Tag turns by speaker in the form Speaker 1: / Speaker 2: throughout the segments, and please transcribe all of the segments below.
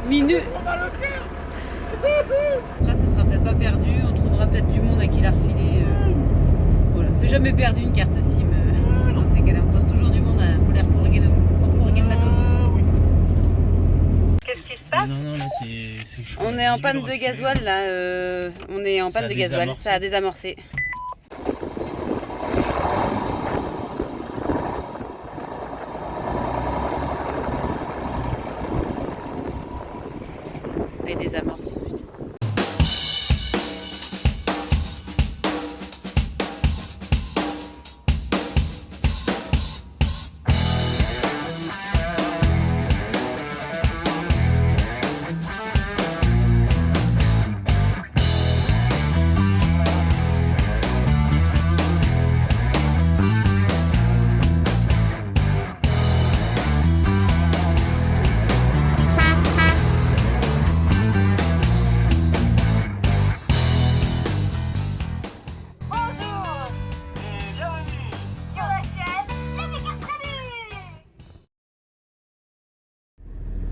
Speaker 1: minutes. Après, ce sera peut-être pas perdu. On trouvera peut-être du monde à qui la refiler. Voilà, c'est jamais perdu une carte SIM. Dans ces cas-là, on croise toujours du monde pour les refourguer le matos.
Speaker 2: Oui.
Speaker 1: Qu'est-ce qui se passe?
Speaker 2: Non, là c'est chaud.
Speaker 1: On est en panne de gasoil là. On est en panne de gasoil. Ça a désamorcé. Et désamorce.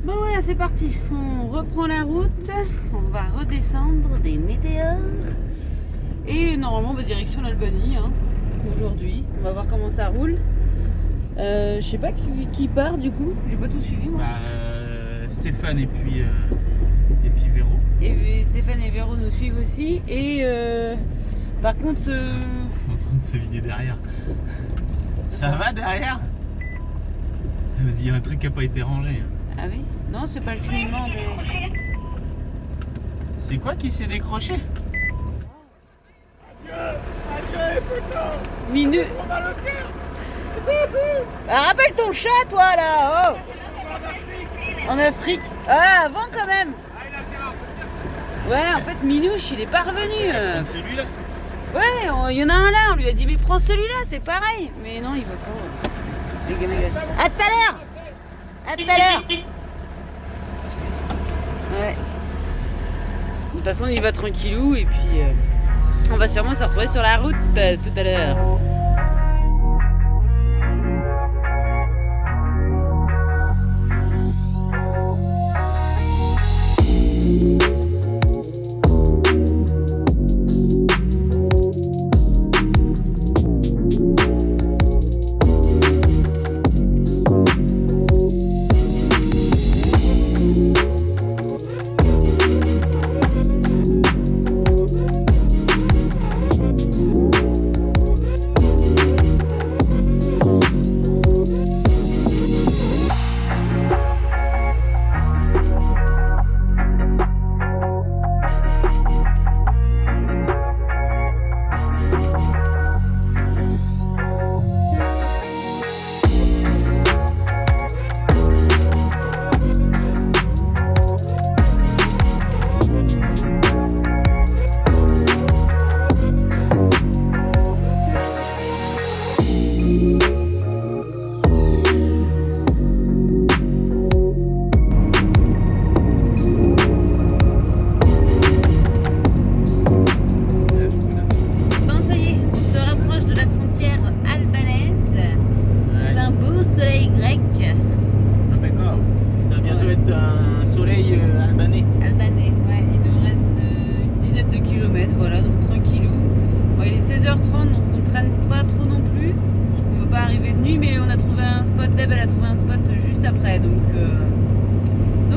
Speaker 1: Bon voilà, c'est parti, on reprend la route, on va redescendre des météores et normalement direction l'Albanie aujourd'hui. On va voir comment ça roule. Je sais pas qui part du coup, j'ai pas tout suivi moi.
Speaker 2: Stéphane et puis Véro.
Speaker 1: Et Stéphane et Véro nous suivent aussi et par contre...
Speaker 2: Ils sont en train de se vider derrière. Ça va derrière? Il y a un truc qui n'a pas été rangé.
Speaker 1: Ah oui? Non, c'est pas le clignement des...
Speaker 2: C'est quoi qui s'est décroché?
Speaker 1: Minutes. Ah, rappelle ton chat toi là, oh. En Afrique. Ah, avant quand même. Ouais, en fait Minouche il est pas revenu.
Speaker 2: Celui-là?
Speaker 1: Ouais, il y en a un là, on lui a dit mais prends celui-là, c'est pareil. Mais non, il veut pas. À tout à l'heure. À tout à l'heure. Ouais. De toute façon, on y va tranquillou et puis on va sûrement se retrouver sur la route tout à l'heure.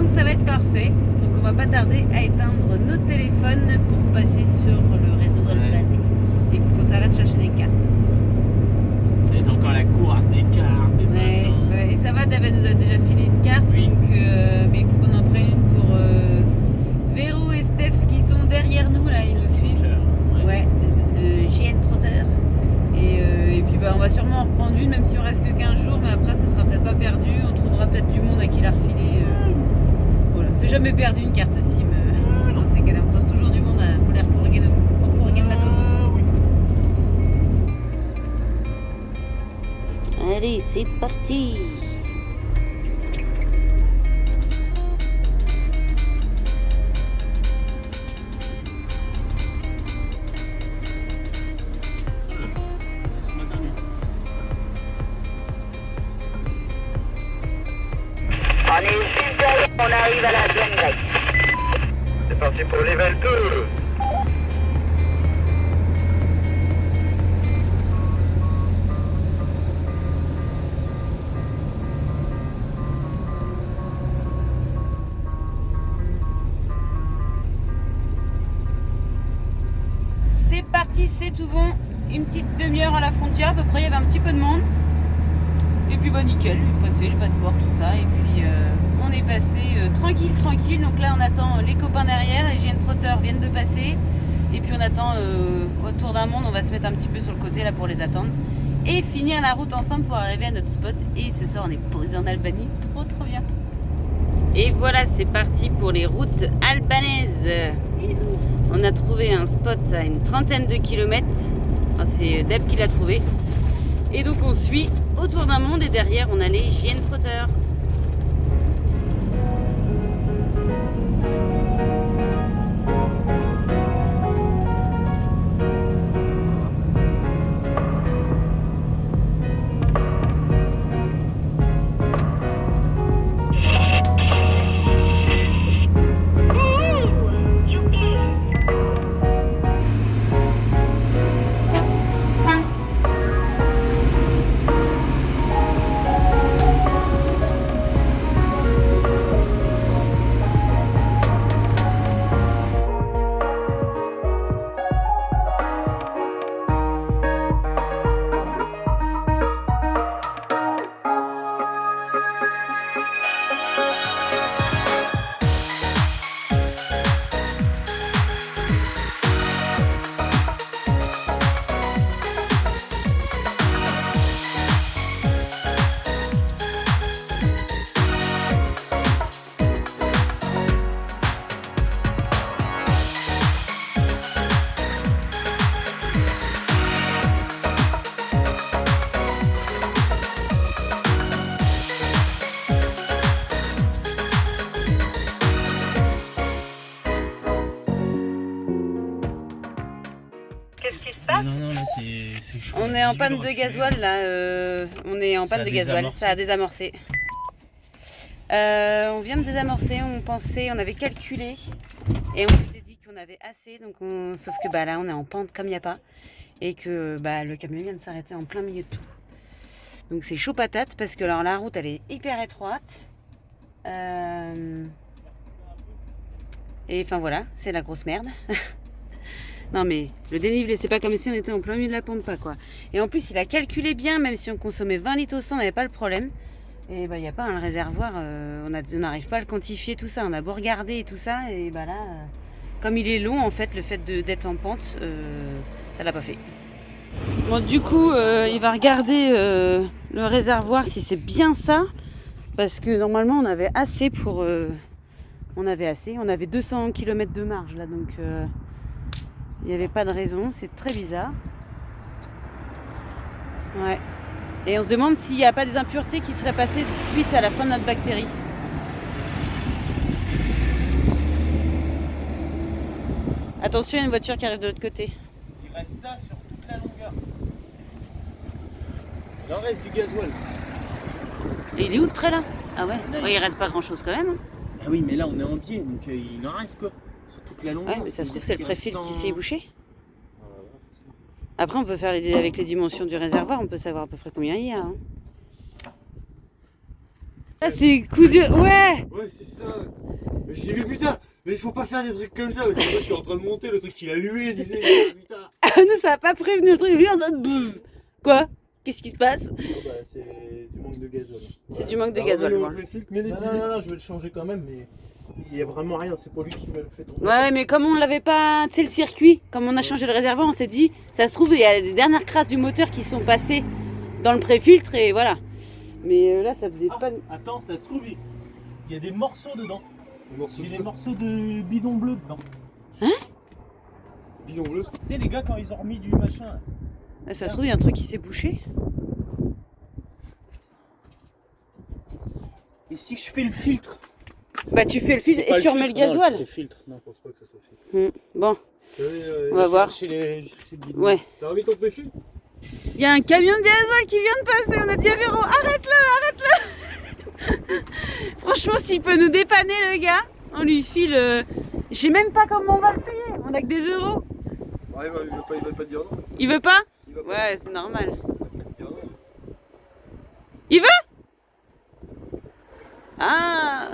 Speaker 1: Ça va être parfait. Donc on va pas tarder à éteindre nos téléphones pour passer sur le réseau albanais. Et il faut qu'on s'arrête de chercher les cartes aussi.
Speaker 2: Ça va être encore la course des cartes, des machins.
Speaker 1: Ouais. Et ça va, David nous a déjà filé une carte.
Speaker 2: Oui.
Speaker 1: Donc, mais il faut qu'on en prenne une pour Véro et Steph qui sont derrière nous. Là, ils nous suivent. Ouais, le GN Trotter. Et puis on va sûrement en reprendre une, même si on reste que 15 jours. Mais après, ce sera peut-être pas perdu. On trouvera peut-être du monde à qui la refiler. Voilà, c'est jamais perdu une carte SIM. Dans ces cas-là, on croise toujours du monde pour les refourguer le matos.
Speaker 2: Oui.
Speaker 1: Allez, c'est parti.
Speaker 3: On est super. On arrive à la zone grecque.
Speaker 4: C'est parti pour level 2.
Speaker 1: C'est parti, c'est tout bon. Une petite demi-heure à la frontière, à peu près, il y avait un petit peu de monde. Et puis bah nickel, passé le passeport, tout ça. Et puis on est passé tranquille. Donc là on attend les copains derrière, les GN Trotters viennent de passer. Et puis on attend autour d'un monde, on va se mettre un petit peu sur le côté là pour les attendre. Et finir la route ensemble pour arriver à notre spot. Et ce soir on est posé en Albanie, trop bien. Et voilà, c'est parti pour les routes albanaises. On a trouvé un spot à une 30aine de kilomètres. Enfin, c'est Deb qui l'a trouvé. Et donc on suit autour d'un monde et derrière on a les GN Trotters.
Speaker 2: Non, là c'est chaud.
Speaker 1: On est en panne de gasoil là, on est en panne de gasoil, ça a désamorcé. On vient de désamorcer, on avait calculé et on s'était dit qu'on avait assez, donc sauf que bah là on est en pente comme il n'y a pas et que bah le camion vient de s'arrêter en plein milieu de tout. Donc c'est chaud patate parce que alors la route elle est hyper étroite. Et enfin voilà, c'est la grosse merde. Non mais le dénivelé, c'est pas comme si on était en plein milieu de la pampa quoi. Et en plus il a calculé bien, même si on consommait 20 litres au 100, on n'avait pas le problème. Et bah il n'y a pas le réservoir, on n'arrive pas à le quantifier tout ça. On a beau regarder et tout ça, et bah là, comme il est long en fait, le fait d'être en pente, ça l'a pas fait. Bon du coup il va regarder le réservoir si c'est bien ça. Parce que normalement on avait assez pour... on avait 200 km de marge là donc... il n'y avait pas de raison, c'est très bizarre. Ouais. Et on se demande s'il n'y a pas des impuretés qui seraient passées suite à la fin de notre bactérie. Attention, il y a une voiture qui arrive de l'autre côté.
Speaker 2: Il reste ça sur toute la longueur. Il en reste du gasoil.
Speaker 1: Et il est où le trait là? Ah ouais, il reste pas grand chose quand même.
Speaker 2: Ah oui, mais là on est en biais, donc il en reste quoi. Sur toute la longueur.
Speaker 1: Ouais, mais ça se trouve c'est le préfiltre qui s'est bouché. Après on peut faire avec les dimensions du réservoir, on peut savoir à peu près combien il y a. Hein. Là c'est coup de... Ouais.
Speaker 4: Ouais c'est ça. J'ai vu putain. Mais il faut pas faire des trucs comme ça, parce que moi je suis en train de monter, le truc il a allumé, tu sais, putain.
Speaker 1: Nous ça a pas prévenu le truc, quoi? Qu'est-ce qui se passe?
Speaker 4: Oh bah c'est du manque de gasoil.
Speaker 1: C'est du manque de gasoil.
Speaker 4: Non, je vais le changer quand même, mais il y a vraiment rien, c'est pas lui qui me le fait tomber.
Speaker 1: Ouais, mais comme on l'avait pas, tu sais, le circuit, comme on a changé le réservoir, on s'est dit, ça se trouve, il y a les dernières crasses du moteur qui sont passées dans le pré-filtre et voilà. Mais là, ça faisait pas.
Speaker 2: Attends, ça se trouve, il y a des morceaux dedans.
Speaker 4: Il
Speaker 2: y a des morceaux de bidon bleu dedans.
Speaker 1: Hein?
Speaker 4: Bidon bleu?
Speaker 2: Tu sais, les gars, quand ils ont remis du machin.
Speaker 1: Là, ça se trouve, il y a un truc qui s'est bouché.
Speaker 2: Et si je fais le filtre?
Speaker 1: Bah, tu fais le filtre et tu remets le gasoil.
Speaker 2: Le filtre, non.
Speaker 4: Je pense pas que ça soit filtre.
Speaker 1: Bon, on va voir. Ouais.
Speaker 4: T'as remis ton préfil?
Speaker 1: Il y a un camion de gasoil qui vient de passer. On a dit à Véro, arrête-le. Franchement, s'il peut nous dépanner, le gars, on lui file. Je sais même pas comment on va le payer. On a que des euros.
Speaker 4: Ouais, il veut pas dire non.
Speaker 1: Il veut pas?
Speaker 4: Il veut pas
Speaker 1: Ouais, c'est normal.
Speaker 4: dire non.
Speaker 1: Il veut? Ah.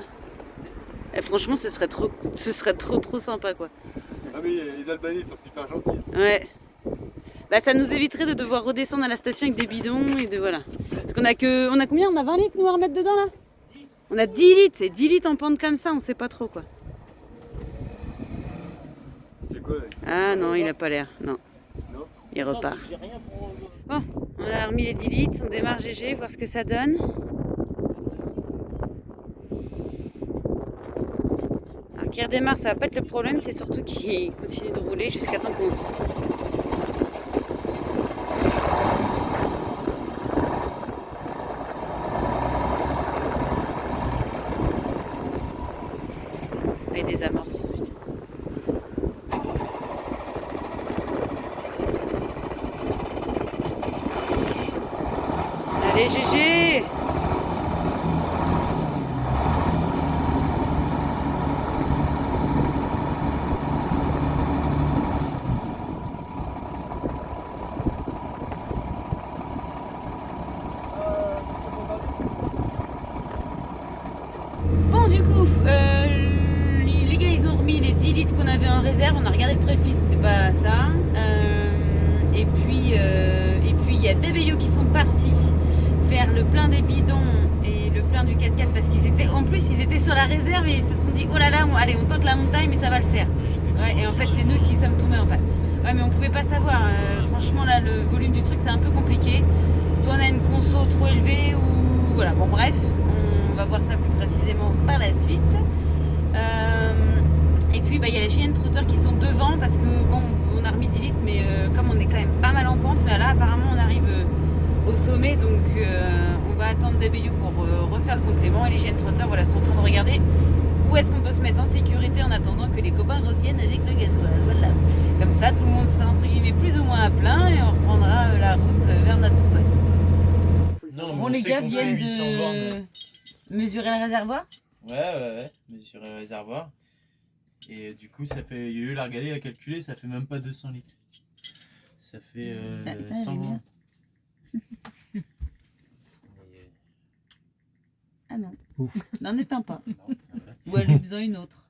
Speaker 1: Et franchement, ce serait trop sympa, quoi.
Speaker 4: Ah mais les Albanais sont super gentils.
Speaker 1: Ouais. Bah, ça nous éviterait de devoir redescendre à la station avec des bidons et de voilà. Parce qu'on a combien? On a 20 litres nous à remettre dedans là? 10. On a 10 litres, c'est 10 litres en pente comme ça, on sait pas trop quoi.
Speaker 4: Il fait quoi là?
Speaker 1: Ah non, il a pas l'air, non.
Speaker 4: Non.
Speaker 1: Il repart. Bon, on a remis les 10 litres, on démarre GG, voir ce que ça donne. Alors qu'il redémarre, ça va pas être le problème, c'est surtout qu'il continue de rouler jusqu'à temps qu'on se... Et des amorces. Putain. Allez GG. Bon du coup, les gars ils ont remis les 10 litres qu'on avait en réserve, on a regardé le préfit, c'était pas ça. Et puis il y a des vélos qui sont partis faire le plein des bidons et le plein du 4x4 parce qu'ils étaient, en plus ils étaient sur la réserve et ils se sont dit oh là là, allez on tente la montagne mais ça va le faire. Ouais, et en fait c'est nous qui sommes tombés en panne. Ouais mais on pouvait pas savoir, franchement là le volume du truc c'est un peu compliqué. Soit on a une conso trop élevée ou voilà, bon bref, on va voir ça plus précisément par la suite. Et puis il y a les GN Trotter qui sont devant parce que bon on a remis 10 litres mais comme on est quand même pas mal en pente, mais là apparemment on arrive au sommet donc on va attendre des BU pour refaire le complément et les GN Trotter voilà, sont en train de regarder où est-ce qu'on peut se mettre en sécurité en attendant que les copains reviennent avec le gasoil. Voilà. Comme ça tout le monde sera entre guillemets plus ou moins à plein et on reprendra la route vers notre spot.
Speaker 2: Non,
Speaker 1: Bon les gars viennent de mesurer le réservoir.
Speaker 2: Ouais, mesurer le réservoir. Et du coup, ça fait. Il y a eu la regarder, la calculer, ça fait même pas 200 litres. Ça fait 100.
Speaker 1: Ah non.
Speaker 3: Ouf.
Speaker 1: N'en éteins pas.
Speaker 2: Non, voilà.
Speaker 1: Ou elle a besoin une autre.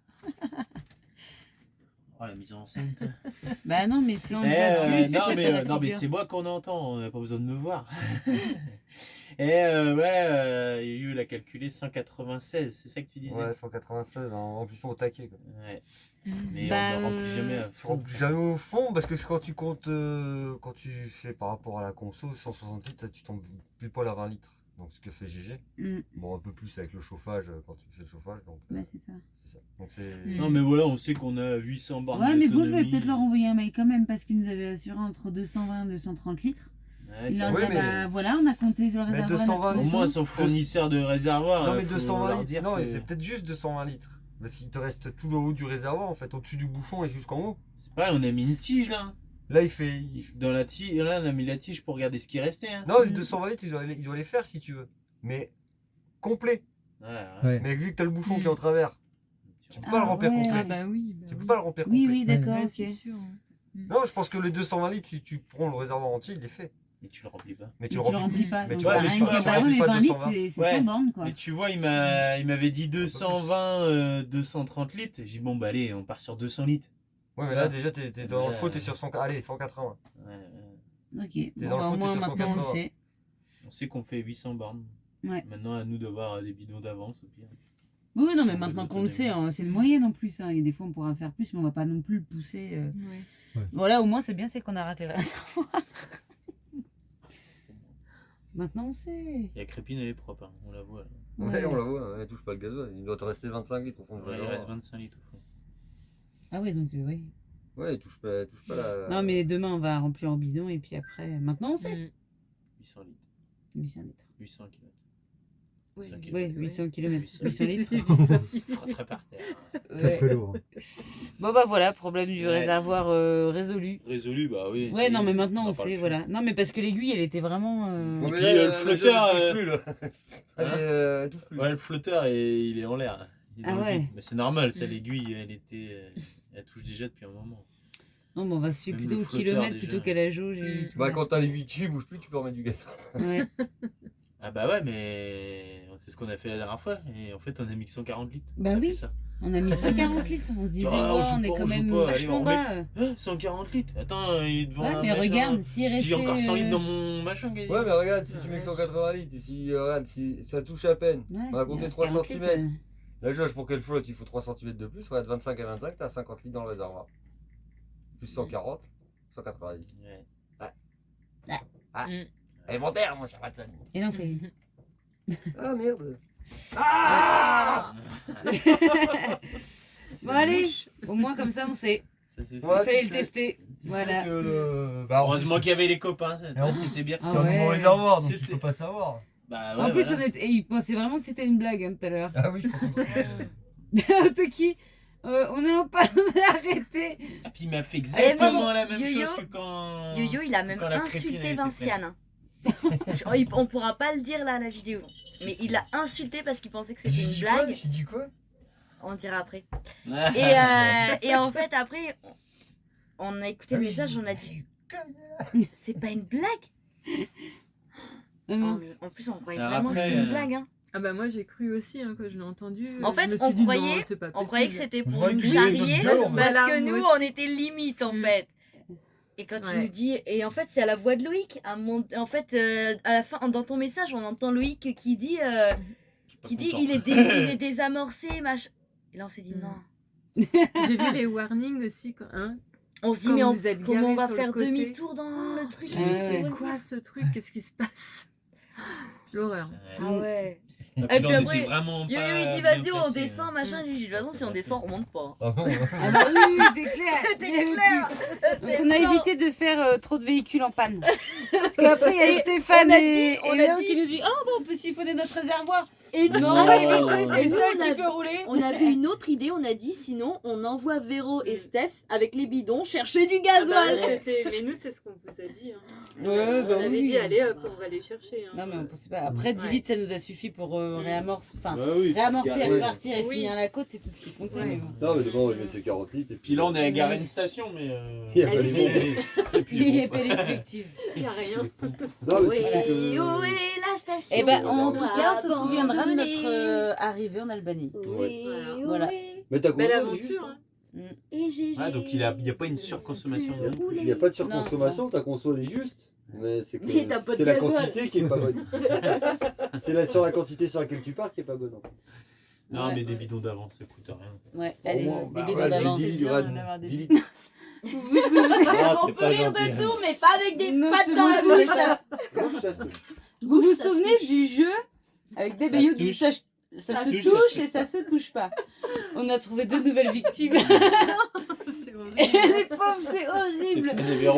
Speaker 2: Oh, la mise en scène. toi.
Speaker 1: Bah non, mais si on
Speaker 2: Non, mais c'est moi qu'on entend, on n'a pas besoin de me voir. Et il y a eu la calculée 196, c'est ça que tu disais?
Speaker 4: Ouais, 196 en plus au taquet quoi.
Speaker 2: Ouais. Mais
Speaker 1: Bah,
Speaker 2: on ne remplit jamais à
Speaker 4: Tu
Speaker 2: fond.
Speaker 4: remplis jamais au fond parce que quand tu comptes, quand tu fais par rapport à la conso, 160 litres, ça tu tombes pile poil à 20 litres. Donc ce que fait GG. Bon, un peu plus avec le chauffage quand tu fais le chauffage. Donc
Speaker 1: Bah c'est ça.
Speaker 4: c'est ça. Donc c'est.
Speaker 2: Non, mais voilà, on sait qu'on a 800 bornes
Speaker 1: Ouais, mais bon, je vais
Speaker 2: d'autonomie.
Speaker 1: peut-être leur envoyer un mail quand même parce qu'ils nous avaient assuré entre 220 et 230 litres.
Speaker 2: Ouais,
Speaker 1: Ils
Speaker 2: ça
Speaker 1: leur
Speaker 2: va.
Speaker 4: Ouais,
Speaker 1: disaient,
Speaker 4: mais-
Speaker 1: bah voilà, on a compté sur le
Speaker 4: Mais
Speaker 1: réservoir.
Speaker 4: 220
Speaker 1: à notre
Speaker 2: Au
Speaker 4: litres.
Speaker 2: moins,
Speaker 1: conso.
Speaker 2: son fournisseur de réservoir.
Speaker 4: Non mais
Speaker 2: faut
Speaker 4: 220
Speaker 2: leur
Speaker 4: litres.
Speaker 2: dire
Speaker 4: Non,
Speaker 2: que-
Speaker 4: mais c'est peut-être juste 220 litres. Parce qu'il te reste tout le haut du réservoir en fait, au-dessus du bouchon et jusqu'en haut.
Speaker 2: C'est pareil, on a mis une tige là.
Speaker 4: Là il fait.
Speaker 2: Dans la tige, là, on a mis la tige pour regarder ce qui restait. Hein.
Speaker 4: Non, les 220 litres, il doit les faire si tu veux. Mais complet.
Speaker 3: Ouais.
Speaker 4: Mais vu que t'as le bouchon qui est en travers, tu peux pas le remplir
Speaker 1: ouais.
Speaker 4: complet.
Speaker 5: Ah bah oui.
Speaker 4: Tu peux pas le remplir
Speaker 1: Oui,
Speaker 4: complet.
Speaker 1: oui, d'accord,
Speaker 5: Ouais,
Speaker 1: ok.
Speaker 5: c'est sûr.
Speaker 4: Non, je pense que les 220 litres, si tu prends le réservoir entier, il est fait.
Speaker 2: Mais tu le remplis pas.
Speaker 4: Mais
Speaker 1: Mais tu le remplis pas.
Speaker 4: Mais
Speaker 1: donc
Speaker 4: tu
Speaker 1: bah,
Speaker 2: remplis
Speaker 1: rien
Speaker 2: pas,
Speaker 1: que-
Speaker 2: tu
Speaker 1: bah ouais,
Speaker 4: remplis
Speaker 1: mais
Speaker 4: pas
Speaker 1: 20 litres,
Speaker 4: 220.
Speaker 1: c'est
Speaker 2: Ouais.
Speaker 1: 100 bornes quoi.
Speaker 2: Mais tu vois, il m'avait dit 220, 230 litres. J'ai dit, bon, bah allez, on part sur 200 litres.
Speaker 4: Ouais, mais là déjà, t'es dans le faux, t'es sur 100. Allez, 180.
Speaker 1: Ok,
Speaker 4: T'es
Speaker 1: bon,
Speaker 4: dans le
Speaker 1: bah, au
Speaker 4: faux, t'es
Speaker 1: moins
Speaker 4: sur
Speaker 1: maintenant on le
Speaker 4: 180.
Speaker 1: sait.
Speaker 2: On sait qu'on fait 800 bornes.
Speaker 1: Ouais.
Speaker 2: Maintenant, à nous d'avoir des bidons d'avance au pire.
Speaker 1: Oui, non, mais
Speaker 2: Sur
Speaker 1: maintenant
Speaker 2: le
Speaker 1: qu'on le sait,
Speaker 2: autonomie.
Speaker 1: hein, c'est le moyen en plus. Hein. Et des fois on pourra faire plus, mais on va pas non plus le pousser.
Speaker 5: Ouais.
Speaker 1: Voilà, au moins c'est bien, c'est qu'on a raclé le réservoir. Maintenant on sait.
Speaker 2: Et la crépine, elle est propre, hein, on la voit. Là.
Speaker 4: Ouais, on la voit, elle touche pas le gasoil. Il doit te rester 25 litres au fond du
Speaker 2: Ouais, il
Speaker 4: réservoir.
Speaker 2: reste 25 litres au fond.
Speaker 1: Ah ouais, donc oui.
Speaker 4: Ouais, il touche pas la.
Speaker 1: Non, mais demain on va remplir au bidon et puis après, maintenant on sait.
Speaker 2: 800 litres.
Speaker 1: 800 litres.
Speaker 2: 800 km.
Speaker 5: Oui,
Speaker 2: 800
Speaker 1: Oui,
Speaker 2: kilomètres.
Speaker 1: 800 km.
Speaker 2: 800
Speaker 1: 800 litres.
Speaker 2: Il frotterait par terre.
Speaker 3: Ça
Speaker 1: Ouais.
Speaker 3: ferait lourd.
Speaker 1: Bon bah voilà, problème du
Speaker 2: Ouais.
Speaker 1: réservoir résolu.
Speaker 2: Résolu, bah oui.
Speaker 1: Ouais, non, mais maintenant on
Speaker 2: en parle
Speaker 1: sait,
Speaker 2: plus.
Speaker 1: voilà. Non, mais parce que l'aiguille, elle était vraiment.
Speaker 4: Ouais,
Speaker 2: Et
Speaker 4: mais
Speaker 2: puis,
Speaker 4: là,
Speaker 2: le flotteur,
Speaker 4: je touche plus, là. Elle touche plus.
Speaker 2: Ouais, le flotteur, il est en l'air. Il est
Speaker 1: Ah
Speaker 2: dans le
Speaker 1: ouais.
Speaker 2: vide. Mais c'est normal, ça, l'aiguille, elle touche déjà depuis un moment.
Speaker 1: Non, mais on va se fier
Speaker 2: Même
Speaker 1: plutôt
Speaker 2: le
Speaker 1: au
Speaker 2: flotteur,
Speaker 1: kilomètre
Speaker 2: déjà.
Speaker 1: plutôt qu'à la jauge. Et tout
Speaker 4: Bah
Speaker 1: le
Speaker 4: quand t'as l'aiguille qui bouge plus, tu peux remettre du gaz.
Speaker 1: reste. Ouais.
Speaker 2: Ah bah ouais, mais c'est ce qu'on a fait la dernière fois. Et en fait, on a mis que 140 litres.
Speaker 1: Bah
Speaker 2: On a
Speaker 1: oui.
Speaker 2: fait ça.
Speaker 1: On a mis 140 litres. On se disait,
Speaker 2: Ah,
Speaker 1: oh,
Speaker 2: on joue
Speaker 1: on est
Speaker 2: pas,
Speaker 1: quand
Speaker 2: on joue
Speaker 1: même
Speaker 2: pas. Allez,
Speaker 1: vachement
Speaker 2: on
Speaker 1: bas.
Speaker 2: 140 litres. Attends, il est devant
Speaker 1: Ouais,
Speaker 2: un
Speaker 1: mais
Speaker 2: machin.
Speaker 1: regarde, s'il restait.
Speaker 2: J'ai encore 100 litres dans mon machin. Gaël.
Speaker 4: Ouais mais regarde, si tu mets que 180 litres, et si, regarde, si ça touche à peine,
Speaker 1: Ouais,
Speaker 4: on va compter 3
Speaker 1: 40
Speaker 4: cm.
Speaker 1: litres,
Speaker 4: La jauge pour qu'elle flotte, il faut 3 cm de plus. Regarde, 25 à 25, t'as 50 litres dans le réservoir. Plus 140, 190.
Speaker 2: Ouais.
Speaker 4: Alimentaire, mon cher Watson.
Speaker 1: Et là, on fait.
Speaker 4: Ah merde.
Speaker 1: Bon, allez, au moins comme ça, on sait.
Speaker 2: Ça, c'est fait.
Speaker 4: Ouais,
Speaker 1: Il fallait
Speaker 4: tu
Speaker 1: le
Speaker 4: sais-
Speaker 1: tester.
Speaker 4: tu
Speaker 1: Voilà.
Speaker 4: sais que le... bah, en
Speaker 2: Heureusement
Speaker 4: plus,
Speaker 2: qu'il y avait les copains. Ça,
Speaker 4: Et en
Speaker 2: c'était bien.
Speaker 1: Ah
Speaker 4: c'est un nouveau
Speaker 1: ouais.
Speaker 4: réservoir, donc tu
Speaker 2: C'était-
Speaker 4: peux pas savoir.
Speaker 2: Bah
Speaker 1: En
Speaker 2: ouais,
Speaker 1: plus,
Speaker 2: voilà.
Speaker 1: et il pensait vraiment que c'était une blague hein, tout à l'heure.
Speaker 4: Ah oui, je pense que c'est...
Speaker 1: Toki, on est en panne, arrêtez.
Speaker 2: Ah, puis il m'a fait exactement
Speaker 5: mais
Speaker 2: la même
Speaker 5: Yo-Yo-
Speaker 2: chose que quand.
Speaker 5: Yo-Yo, il a même
Speaker 2: quand la crépine, elle
Speaker 5: insulté
Speaker 2: était
Speaker 5: Vinciane. hein. On pourra pas le dire là à la vidéo. Mais il l'a insulté parce qu'il pensait que c'était une blague.
Speaker 4: J'ai dit quoi?
Speaker 5: On le dira après.
Speaker 2: pleine.
Speaker 5: Et en fait, après, on a écouté le message, on a dit c'est pas une blague.
Speaker 1: Non, non.
Speaker 5: En plus, on croyait
Speaker 2: Alors
Speaker 5: vraiment
Speaker 2: après,
Speaker 5: que c'était une blague. Hein.
Speaker 3: Ah bah moi j'ai cru aussi hein, quand je l'ai entendu.
Speaker 5: En fait,
Speaker 3: je me suis
Speaker 5: on
Speaker 3: dit,
Speaker 5: croyait-
Speaker 3: non, c'est pas
Speaker 5: On croyait que
Speaker 3: possible.
Speaker 5: c'était
Speaker 4: On
Speaker 5: pour
Speaker 4: croyait
Speaker 5: nous
Speaker 4: qu'il voulait
Speaker 5: charrier
Speaker 4: notre gueule, en fait.
Speaker 5: parce
Speaker 3: Voilà,
Speaker 5: que nous,
Speaker 3: moi
Speaker 5: on
Speaker 3: aussi.
Speaker 5: était limite en
Speaker 3: Mm.
Speaker 5: fait. Et quand il
Speaker 3: Ouais.
Speaker 5: nous dit, et en fait, c'est à la voix de Loïc. En fait, à la fin, dans ton message, on entend Loïc qui dit, il est désamorcé, machin. Et là, on s'est dit
Speaker 3: Mm.
Speaker 5: non.
Speaker 3: J'ai vu les warnings aussi quand, hein.
Speaker 5: On se dit,
Speaker 3: Quand
Speaker 5: mais
Speaker 3: vous êtes
Speaker 5: comment on
Speaker 3: garé
Speaker 5: va
Speaker 3: sur le
Speaker 5: faire
Speaker 3: côté.
Speaker 5: demi-tour dans le truc
Speaker 3: J'ai dit,
Speaker 1: Ouais.
Speaker 3: c'est quoi ce truc? Qu'est-ce qui se passe? L'horreur.
Speaker 5: Ah ouais.
Speaker 2: Et
Speaker 5: Et
Speaker 2: puis
Speaker 5: puis
Speaker 2: là, on
Speaker 5: après,
Speaker 2: était vraiment
Speaker 5: Yo-Yo,
Speaker 2: pas
Speaker 5: il dit,
Speaker 2: bien
Speaker 5: vas-y, on
Speaker 2: placés,
Speaker 5: descend,
Speaker 2: hein.
Speaker 5: machin. Je lui dis, de toute façon, si on descend, on remonte pas.
Speaker 4: Ah bon?
Speaker 1: Ah bah oui, oui, c'est clair.
Speaker 5: C'était
Speaker 1: Il y avait
Speaker 5: clair.
Speaker 1: plus. Donc on a évité de faire trop de véhicules en panne. Parce qu'après, il y a
Speaker 5: Et
Speaker 1: Stéphane
Speaker 5: on a
Speaker 1: et
Speaker 5: dit- on a
Speaker 1: Léon
Speaker 5: dit-
Speaker 1: qui nous dit oh, bah, on peut siphonner notre réservoir.
Speaker 5: Et
Speaker 1: Non,
Speaker 2: Non.
Speaker 1: on va éviter, c'est
Speaker 5: Et
Speaker 1: le
Speaker 5: nous,
Speaker 1: seul
Speaker 5: on
Speaker 1: qui
Speaker 5: a-
Speaker 1: peut rouler.
Speaker 5: On avait une autre idée, on a dit sinon on envoie Véro et Steph avec les bidons chercher du
Speaker 3: Ah bah,
Speaker 5: gasoil.
Speaker 3: mais nous c'est ce qu'on vous a dit. Hein.
Speaker 1: Ouais, bah
Speaker 3: on avait
Speaker 1: oui.
Speaker 3: dit allez hop, on va les chercher. Hein.
Speaker 1: Non, mais on pensait pas. Après, 10
Speaker 3: Ouais.
Speaker 1: litres, ça nous a suffi pour réamorcer. Enfin,
Speaker 4: Bah oui,
Speaker 1: réamorcer,
Speaker 4: ouais.
Speaker 1: repartir et
Speaker 3: Oui.
Speaker 1: finir la côte, c'est tout ce qui comptait. Mais bon.
Speaker 4: Non mais d'abord on met ses 40 litres et
Speaker 2: Puis là, on est à garé une station, mais.
Speaker 4: Il y a pas
Speaker 3: Elle
Speaker 4: les
Speaker 3: est
Speaker 4: vides.
Speaker 2: Et puis,
Speaker 1: Il n'y a
Speaker 2: bon,
Speaker 1: pas les collectives.
Speaker 3: Il n'y a rien.
Speaker 4: Non mais
Speaker 5: Oui,
Speaker 4: tu sais que...
Speaker 5: où est la station?
Speaker 1: Et ben, en tout cas, on se
Speaker 5: Abandonnée.
Speaker 1: souviendra de notre arrivée en Albanie.
Speaker 5: Oui,
Speaker 1: Voilà.
Speaker 5: oui.
Speaker 4: Mais ta
Speaker 3: Belle
Speaker 4: console est juste,
Speaker 3: aventure.
Speaker 4: hein.
Speaker 3: Hein.
Speaker 5: Et GG.
Speaker 2: Ah, donc il y a pas une surconsommation non plus.
Speaker 4: Il n'y a pas de surconsommation, ta console est juste. Mais c'est
Speaker 5: Mais t'as pas
Speaker 4: que
Speaker 5: de
Speaker 4: c'est la
Speaker 5: gasoil.
Speaker 4: quantité qui est pas bonne. C'est sur la quantité sur laquelle tu pars qui est pas bonne. en fait.
Speaker 2: Non,
Speaker 1: Ouais.
Speaker 2: mais des bidons d'avance, ça coûte rien.
Speaker 1: Ouais,
Speaker 4: Au
Speaker 1: allez,
Speaker 4: moins,
Speaker 1: des
Speaker 4: bah,
Speaker 1: bisous
Speaker 4: ouais,
Speaker 1: d'avance.
Speaker 4: des
Speaker 3: C'est
Speaker 4: 10
Speaker 3: bien
Speaker 4: litres,
Speaker 3: d'en avoir des
Speaker 4: 10
Speaker 3: bisous.
Speaker 4: litres.
Speaker 1: Vous vous souvenez
Speaker 2: Ah,
Speaker 5: On
Speaker 2: c'est
Speaker 5: peut
Speaker 2: pas
Speaker 5: rire
Speaker 2: gentil.
Speaker 5: de tout, mais pas avec des
Speaker 1: Non,
Speaker 5: pattes
Speaker 1: c'est
Speaker 5: dans
Speaker 1: bon,
Speaker 5: la
Speaker 1: c'est
Speaker 5: bouche.
Speaker 1: bon.
Speaker 5: là.
Speaker 4: Bouche, ça se touche.
Speaker 1: Vous vous
Speaker 5: Ça se
Speaker 1: souvenez
Speaker 5: touche.
Speaker 1: du jeu avec des
Speaker 2: Ça
Speaker 1: bayous
Speaker 2: se
Speaker 1: du
Speaker 2: touche.
Speaker 1: ça
Speaker 2: Ça
Speaker 1: se
Speaker 2: se touche,
Speaker 1: touche
Speaker 2: ça
Speaker 1: et
Speaker 2: se
Speaker 1: ça se touche pas. On a trouvé 2 nouvelles victimes.
Speaker 3: C'est horrible.
Speaker 1: Et les pauvres, c'est horrible.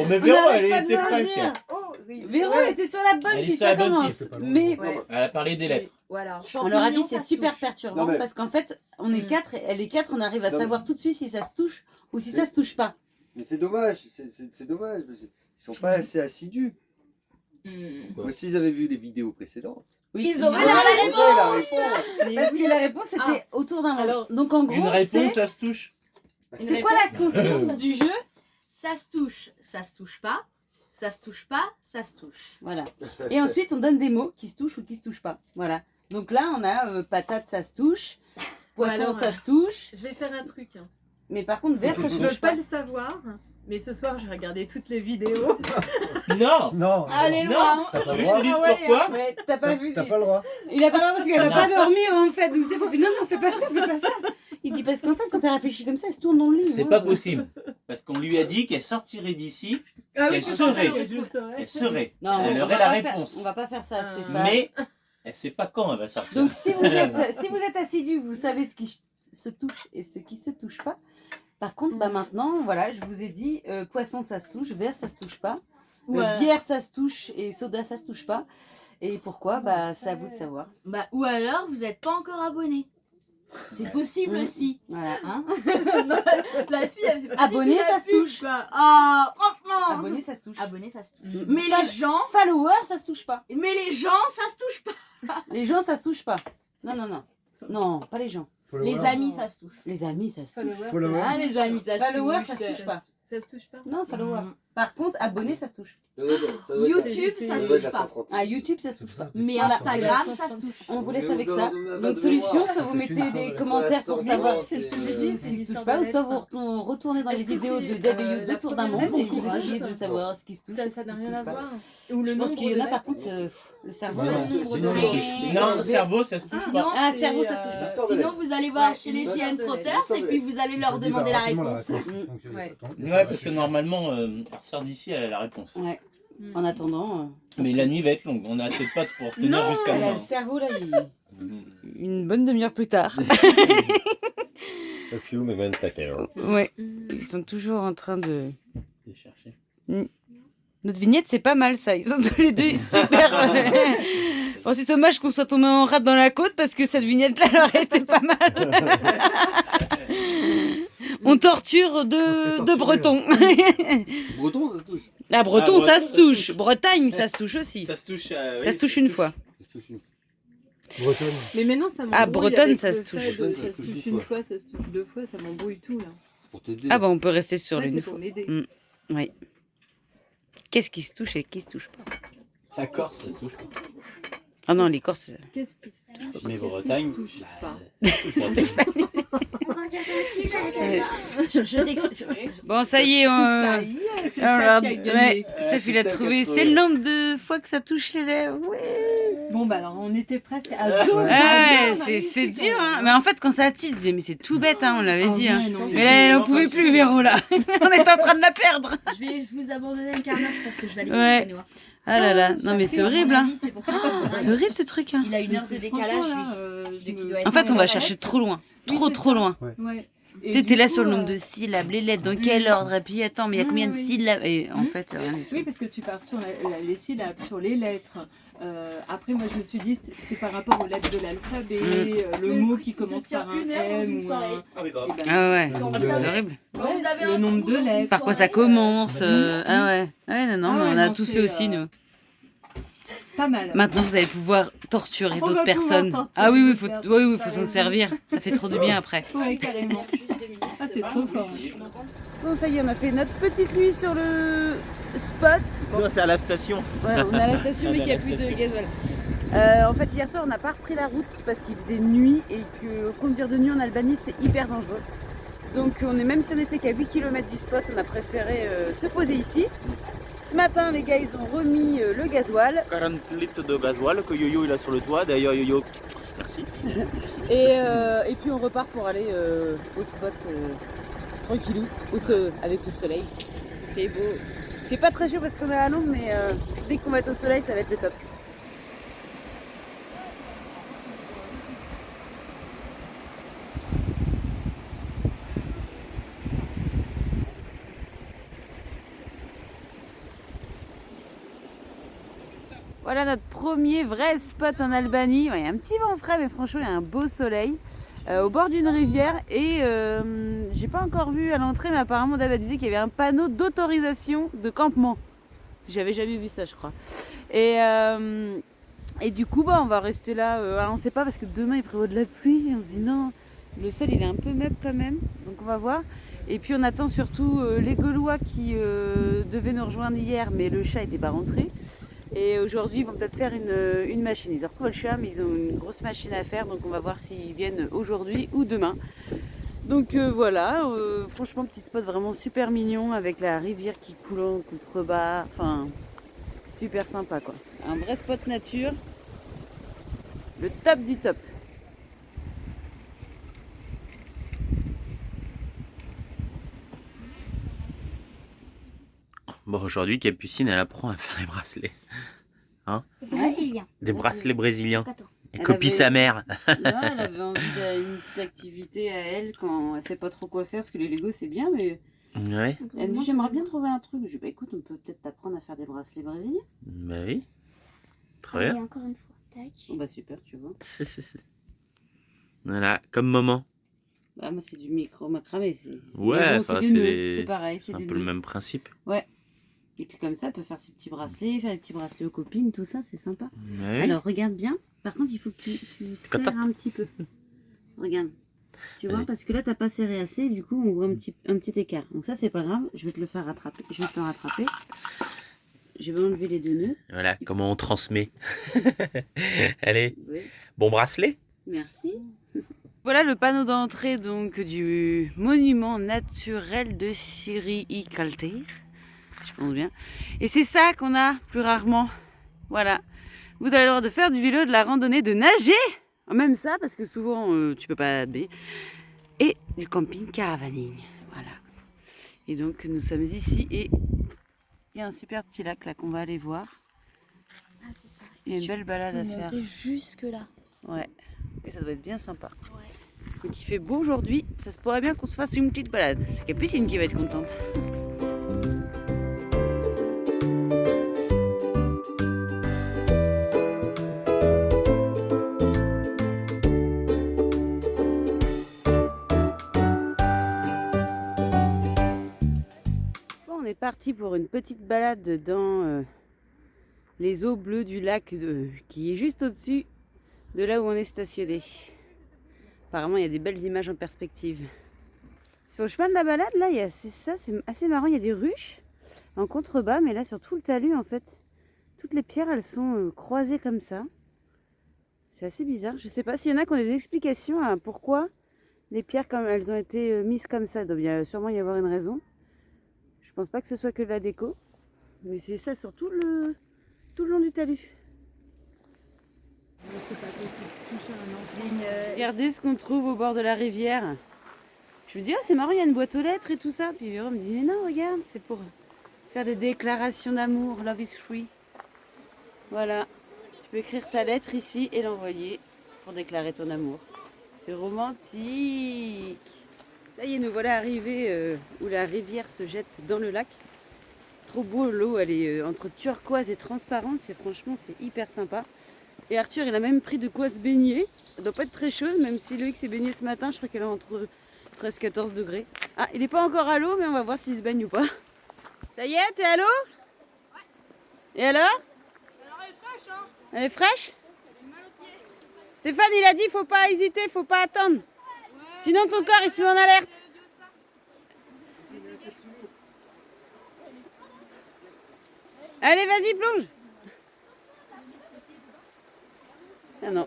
Speaker 2: Mais Véro,
Speaker 1: On
Speaker 2: elle
Speaker 1: arrête pas de
Speaker 2: était
Speaker 1: leur
Speaker 2: presque.
Speaker 1: dire.
Speaker 5: Oh, oui.
Speaker 1: Véro, elle était sur la bonne
Speaker 2: Elle est
Speaker 1: piste,
Speaker 2: sur la
Speaker 1: ça
Speaker 2: bonne
Speaker 1: commence.
Speaker 2: piste.
Speaker 1: Mais
Speaker 5: Ouais.
Speaker 2: Elle a parlé des lettres.
Speaker 3: Voilà.
Speaker 1: on leur a dit
Speaker 5: Champignon,
Speaker 1: c'est
Speaker 5: ça se
Speaker 1: super
Speaker 5: touche.
Speaker 1: perturbant
Speaker 4: Non, mais-
Speaker 1: parce qu'en fait, on est 4, les 4, on arrive à
Speaker 4: Non, mais-
Speaker 1: savoir tout de suite si ça se touche ou si ça se touche pas.
Speaker 4: Mais c'est dommage, c'est dommage. Parce qu'ils sont pas assez assidus.
Speaker 5: Hmm.
Speaker 4: Mais s'ils avaient vu les vidéos précédentes,
Speaker 1: Oui,
Speaker 5: Ils auraient
Speaker 1: auraient
Speaker 5: la
Speaker 4: ils auraient la réponse.
Speaker 1: Parce que la réponse était autour d'un
Speaker 3: Alors,
Speaker 1: monde. Donc en
Speaker 2: Une
Speaker 1: gros,
Speaker 2: réponse, ça se touche.
Speaker 1: c'est quoi la consigne du jeu?
Speaker 5: Ça se touche pas. Ça se touche pas, ça se touche.
Speaker 1: Voilà. Et ensuite, on donne des mots qui se touchent ou qui se touchent pas. Voilà. Donc là, on a patate, ça se touche. Poisson,
Speaker 3: alors,
Speaker 1: ça se touche.
Speaker 3: je vais faire un truc. Hein.
Speaker 1: Mais par contre, vert, ça se
Speaker 3: Je veux
Speaker 1: touche
Speaker 3: pas
Speaker 1: pas.
Speaker 3: le savoir, mais ce soir j'ai regardé toutes les vidéos.
Speaker 2: Non.
Speaker 4: Non,
Speaker 5: Allez,
Speaker 2: Non.
Speaker 5: loin.
Speaker 4: t'as pas
Speaker 2: Tu
Speaker 4: le
Speaker 2: veux que je
Speaker 4: droit.
Speaker 2: te dise
Speaker 5: Ah ouais,
Speaker 2: pourquoi?
Speaker 1: Ouais, t'as pas vu.
Speaker 4: T'as pas le droit.
Speaker 1: Il a pas le droit parce qu'elle va
Speaker 2: Non.
Speaker 1: pas dormir en fait. Donc c'est faut faire non, non, fais pas ça, fais pas ça. Il dit parce qu'en fait, quand elle réfléchit comme ça, elle se tourne dans le lit.
Speaker 2: C'est
Speaker 1: hein.
Speaker 2: pas possible. Parce qu'on lui a dit qu'elle sortirait d'ici,
Speaker 5: Ah oui,
Speaker 2: Elle
Speaker 5: tu
Speaker 2: serait.
Speaker 5: t'entends le
Speaker 3: Je
Speaker 5: retour.
Speaker 3: le saurais.
Speaker 2: elle serait.
Speaker 1: Non,
Speaker 2: Elle
Speaker 1: on
Speaker 2: aurait
Speaker 1: va
Speaker 2: la
Speaker 1: pas faire-
Speaker 2: réponse.
Speaker 1: On va pas faire ça,
Speaker 3: Ah.
Speaker 1: Stéphane.
Speaker 2: Mais elle sait pas quand elle va sortir.
Speaker 1: Donc si vous êtes assidu, vous savez ce qui se touche et ce qui se touche pas. Par contre, bah maintenant, voilà, je vous ai dit, poisson ça se touche, verre ça se touche pas,
Speaker 5: Ouais.
Speaker 1: bière ça se touche et soda ça se touche pas. Et pourquoi? Bah c'est à vous de savoir.
Speaker 5: Bah, ou alors, vous n'êtes pas encore abonné. C'est possible
Speaker 1: Mm.
Speaker 5: aussi.
Speaker 1: Voilà.
Speaker 5: Hein. Non, la fille, elle fait pas
Speaker 1: Abonné,
Speaker 5: du tout
Speaker 1: ça
Speaker 5: la
Speaker 1: se
Speaker 5: pub,
Speaker 1: touche.
Speaker 5: quoi. Ah, franchement.
Speaker 1: Abonné ça se touche.
Speaker 5: Abonné, ça se touche.
Speaker 1: Mm.
Speaker 5: Mais les gens,
Speaker 1: Follower ça se touche pas.
Speaker 5: ça se touche pas.
Speaker 1: Les gens, ça se touche pas. Non, non, non. Non, pas les gens.
Speaker 5: Les amis, ça se touche.
Speaker 1: Les amis, ça se touche.
Speaker 4: Follower.
Speaker 5: Ah, les amis, ça se
Speaker 1: Follower,
Speaker 5: touche.
Speaker 1: ça se touche pas.
Speaker 3: Ça se touche pas.
Speaker 1: Non, follower. Par contre, abonné, ça se touche.
Speaker 5: YouTube, ça se touche pas.
Speaker 1: Ah, YouTube, ça se touche pas.
Speaker 5: Mais Instagram, ça se touche.
Speaker 1: On vous laisse avec ça. Donc, solution, soit vous mettez des commentaires pour savoir si ce qui se touche pas, ou soit vous retournez dans les vidéos de DBU de Tour d'un Monde et vous essayez de savoir ce qui se touche.
Speaker 3: Ça n'a rien à voir.
Speaker 1: Je pense qu'il y en a par contre, le cerveau.
Speaker 2: Non, le cerveau, ça se touche pas.
Speaker 1: Ah, cerveau, ça se touche pas.
Speaker 5: Sinon, vous allez voir chez les JN Trotters et puis vous allez leur demander la réponse.
Speaker 3: Ouais.
Speaker 2: Ouais, parce que normalement, elle ressort d'ici, elle a la réponse.
Speaker 1: Ouais. En attendant.
Speaker 2: Mais la nuit va être longue, on a assez de pattes pour tenir jusqu'à
Speaker 1: Elle a
Speaker 2: demain.
Speaker 1: le cerveau là, une bonne demi-heure plus tard. Ouais. Ils sont toujours en train de
Speaker 2: chercher.
Speaker 1: Notre vignette, c'est pas mal ça. Ils sont tous les deux super. Bon, c'est dommage qu'on soit tombé en rade dans la côte parce que cette vignette-là, elle aurait été pas mal. On torture deux Bretons.
Speaker 4: Breton, ça touche.
Speaker 1: Ah, Breton, ça se touche. Bretagne, ça se touche aussi.
Speaker 2: Ça se touche,
Speaker 1: Ça se touche une fois.
Speaker 4: Bretonne.
Speaker 3: Mais maintenant, ça m'embrouille.
Speaker 1: Ah, Bretonne,
Speaker 3: avec
Speaker 1: ça
Speaker 3: le
Speaker 1: se touche.
Speaker 3: fait de-
Speaker 4: Bretonne,
Speaker 3: Ça se touche
Speaker 4: une
Speaker 3: une fois, ça se touche deux fois, ça m'embrouille tout là.
Speaker 4: Pour t'aider.
Speaker 1: Ah, bah, on peut rester sur
Speaker 3: Ouais,
Speaker 1: l'une
Speaker 3: c'est
Speaker 1: fois.
Speaker 3: pour m'aider.
Speaker 1: Oui. Qu'est-ce qui se touche et qui se touche pas?
Speaker 2: La Corse, ça se touche pas.
Speaker 1: Ah non, les Corses.
Speaker 3: Qu'est-ce qui se touche?
Speaker 2: Mais
Speaker 3: Qu'est-ce qui
Speaker 2: Bretagne,
Speaker 3: se touche pas.
Speaker 1: Bon, ça y est,
Speaker 3: Ça y est, c'est
Speaker 1: alors,
Speaker 3: ça qui a
Speaker 1: ouais,
Speaker 3: gagné.
Speaker 1: Steph, il a trouvé. C'est le nombre de fois que ça touche les lèvres. Ouais.
Speaker 3: Bon, bah alors, on était presque à deux.
Speaker 1: Ouais, c'est dur, hein. Mais en fait, quand ça tilte, mais c'est tout bête, hein, on l'avait dit. Hein.
Speaker 3: Non,
Speaker 1: Mais là, elle en pouvait plus, Véro, là. On est en train de la perdre.
Speaker 5: Je vais vous abandonner le carnage parce que je vais aller
Speaker 1: Ouais.
Speaker 5: chez nous.
Speaker 1: Ah là là, non, mais c'est horrible, hein.
Speaker 5: C'est pour ça.
Speaker 1: C'est horrible, ce truc, hein.
Speaker 5: Il a une heure de décalage, lui.
Speaker 1: En fait, on va chercher trop loin. Trop loin.
Speaker 3: Ouais.
Speaker 1: Tu sais, t'es là sur le nombre de syllabes, les lettres, dans quel ordre, et puis attends, mais il y a combien de syllabes? Et en fait, rien du tout.
Speaker 3: Oui, parce que tu pars sur les syllabes, sur les lettres. Après, moi, je me suis dit, c'est par rapport aux lettres de l'alphabet, le mot qui commence par un M ou un...
Speaker 2: Ah oui, grave.
Speaker 3: Eh ben,
Speaker 1: Ah ouais,
Speaker 5: Quand
Speaker 1: c'est
Speaker 5: vous avez-
Speaker 1: horrible.
Speaker 5: Quand vous avez
Speaker 3: Le
Speaker 5: un
Speaker 3: nombre
Speaker 5: trou
Speaker 3: de
Speaker 5: dans une
Speaker 3: lettres.
Speaker 1: Par quoi ça
Speaker 5: soirée,
Speaker 1: commence Ah ouais. Ouais, non,
Speaker 3: Ah
Speaker 1: mais
Speaker 3: ouais,
Speaker 1: on a
Speaker 3: non,
Speaker 1: tout
Speaker 3: c'est,
Speaker 1: fait aussi, nous.
Speaker 3: Pas mal.
Speaker 1: Maintenant, vous allez pouvoir torturer
Speaker 3: On
Speaker 1: d'autres
Speaker 3: va pouvoir
Speaker 1: personnes.
Speaker 3: torturer
Speaker 1: Ah oui,
Speaker 3: d'autres
Speaker 1: oui,
Speaker 3: personnes,
Speaker 1: faut
Speaker 3: t'as
Speaker 1: s'en
Speaker 3: raison.
Speaker 1: servir. Ça fait trop de bien après.
Speaker 3: Ouais, carrément.
Speaker 5: Juste 2 minutes.
Speaker 3: Ah, c'est trop fort.
Speaker 1: Bon, ça y est, on a fait notre petite nuit sur le spot.
Speaker 2: Ça, c'est à la station.
Speaker 1: Ouais, on est à la station,
Speaker 2: On
Speaker 1: mais
Speaker 2: est à
Speaker 1: qu'il n'y a
Speaker 2: la
Speaker 1: plus de
Speaker 2: station.
Speaker 1: gasoil. En fait, hier soir, on n'a pas repris la route parce qu'il faisait nuit et que conduire de nuit en Albanie, c'est hyper dangereux. Donc, même si on n'était qu'à 8 km du spot, on a préféré se poser ici. Ce matin, les gars, ils ont remis le gasoil.
Speaker 2: 40 litres de gasoil que Yo-Yo il a sur le toit. D'ailleurs, Yo-Yo, merci.
Speaker 1: Et puis, on repart pour aller au spot tranquillou, avec le soleil. C'est beau. Il fait pas très chaud parce qu'on est à l'ombre, mais dès qu'on va être au soleil, ça va être le top. Voilà notre premier vrai spot en Albanie. Il y a un petit vent frais, mais franchement, il y a un beau soleil. Au bord d'une rivière. Et j'ai pas encore vu à l'entrée, mais apparemment, David disait qu'il y avait un panneau d'autorisation de campement. J'avais jamais vu ça, je crois. Et du coup, on va rester là. Alors on sait pas parce que demain il prévoit de la pluie. Et on se dit non, le sol il est un peu meuble quand même. Donc on va voir. Et puis on attend surtout les Gaulois qui devaient nous rejoindre hier, mais le chat n'était pas rentré. Et aujourd'hui, ils vont peut-être faire une machine. Ils ont retrouvé le chat, mais ils ont une grosse machine à faire. Donc on va voir s'ils viennent aujourd'hui ou demain. Donc voilà, franchement, petit spot vraiment super mignon avec la rivière qui coule en contrebas. Enfin, super sympa quoi. Un vrai spot nature. Le top du top.
Speaker 2: Bon, aujourd'hui, Capucine, elle apprend à faire les bracelets.
Speaker 6: Brésilien.
Speaker 2: Des bracelets brésiliens.
Speaker 6: Attends.
Speaker 2: Elle
Speaker 1: Elle
Speaker 2: copie
Speaker 1: avait-
Speaker 2: sa mère.
Speaker 1: Non, elle avait envie d'une petite activité à elle quand elle sait pas trop quoi faire. Parce que les Legos c'est bien, mais
Speaker 2: Ouais,
Speaker 1: elle me dit j'aimerais bien trouver un truc. Je dis bah écoute, on peut peut-être t'apprendre à faire des bracelets brésiliens.
Speaker 2: bah oui. Très
Speaker 6: Allez,
Speaker 2: bien.
Speaker 6: encore une fois. Tac.
Speaker 1: Bon bah super, tu vois.
Speaker 2: Voilà, comme maman.
Speaker 1: Bah moi c'est du micro macramé.
Speaker 2: Ouais,
Speaker 1: Mais bon,
Speaker 2: enfin,
Speaker 1: des
Speaker 2: c'est
Speaker 1: nœuds,
Speaker 2: des-
Speaker 1: c'est pareil,
Speaker 2: C'est
Speaker 1: c'est
Speaker 2: un
Speaker 1: des
Speaker 2: peu le
Speaker 1: nœuds.
Speaker 2: même principe.
Speaker 1: Et puis comme ça, elle peut faire ses petits bracelets, faire les petits bracelets aux copines, tout ça, c'est sympa.
Speaker 2: Bah oui.
Speaker 1: Alors regarde bien, Par contre, il faut que tu serres un petit peu. Regarde. Tu vois, parce que là, t'as pas serré assez, du coup, on voit un petit écart. Donc ça, c'est pas grave. Je vais te le faire rattraper. Je vais te le rattraper. Je vais enlever les 2 nœuds.
Speaker 7: Voilà, comment on transmet. Allez,
Speaker 1: Oui.
Speaker 7: bon bracelet.
Speaker 1: Merci. Voilà le panneau d'entrée donc du monument naturel de Siri-i-Kalteir. Je pense bien. Et c'est ça qu'on a plus rarement. Voilà. Vous avez le droit de faire du vélo, de la randonnée, de nager. Même ça, parce que souvent tu peux pas nager. Et du camping caravaning. Voilà. Et donc nous sommes ici et il y a un super petit lac là qu'on va aller voir.
Speaker 5: Ah, c'est ça.
Speaker 1: Il y a une belle balade à faire.
Speaker 5: Monter jusque là.
Speaker 1: Ouais. Et ça doit être bien sympa.
Speaker 5: Ouais.
Speaker 1: Donc il fait beau aujourd'hui, ça se pourrait bien qu'on se fasse une petite balade. C'est Capucine qui va être contente. Bon, on est parti pour une petite balade dans les eaux bleues du lac qui est juste au-dessus de là où on est stationné. Apparemment, il y a des belles images en perspective. Sur le chemin de la balade, là, c'est assez marrant. Il y a des ruches en contrebas, mais là, sur tout le talus, en fait, toutes les pierres, elles sont croisées comme ça. C'est assez bizarre. Je sais pas s'il y en a qui ont des explications à pourquoi les pierres, comme elles ont été mises comme ça. Donc, il va sûrement y avoir une raison. Je pense pas que ce soit que de la déco, mais c'est ça sur tout le long du talus. Regardez ce qu'on trouve au bord de la rivière. Je me dis, ah, c'est marrant, il y a une boîte aux lettres et tout ça. Puis Véro me dit, mais non, regarde, c'est pour faire des déclarations d'amour. Love is free. Voilà. Tu peux écrire ta lettre ici et l'envoyer pour déclarer ton amour. C'est romantique. Ça y est, nous voilà arrivés où la rivière se jette dans le lac. Trop beau, l'eau, elle est entre turquoise et transparente. Franchement, c'est hyper sympa. Et Arthur, il a même pris de quoi se baigner. Ça doit pas être très chaud, même si Loïc s'est baigné ce matin. Je crois qu'elle est entre 13 et 14 degrés. Ah, il n'est pas encore à l'eau, mais on va voir s'il se baigne ou pas. Ça y est, t'es à l'eau? Ouais. Et alors? Alors, elle est fraîche, hein? Elle est fraîche? Stéphane, il a dit, faut pas hésiter, faut pas attendre. Ouais. Sinon, ton corps, il se met en alerte. Allez, vas-y, plonge. Ah non.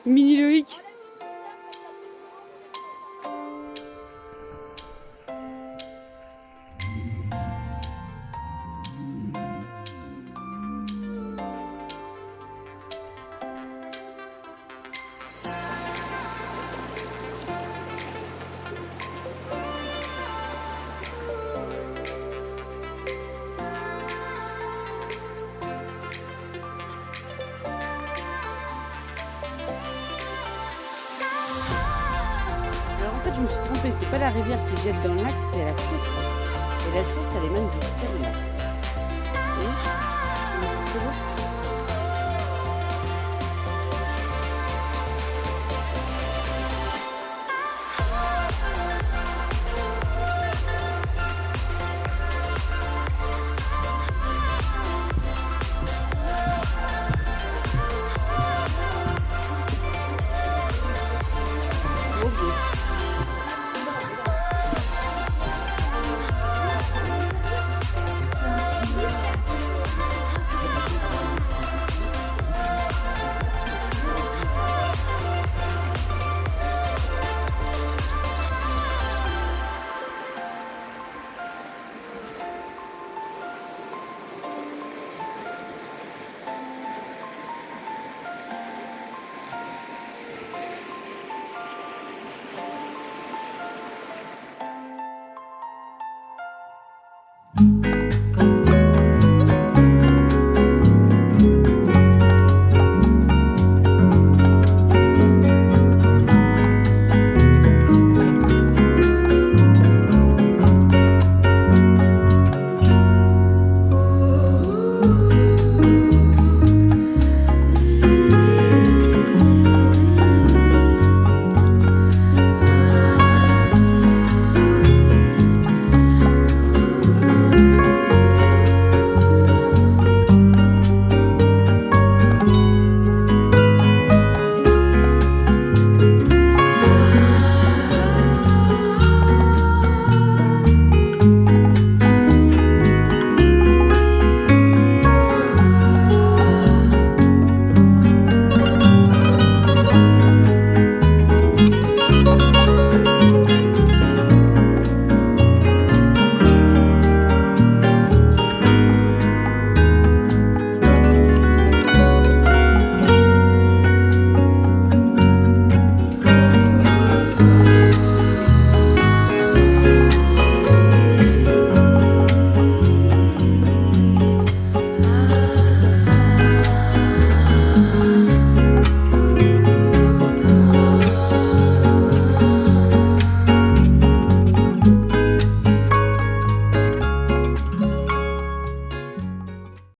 Speaker 1: Mini Loïc. Alors en fait je me suis trompée, c'est pas la rivière qui jette dans le lac, c'est la source. Et la source elle est même du ciel.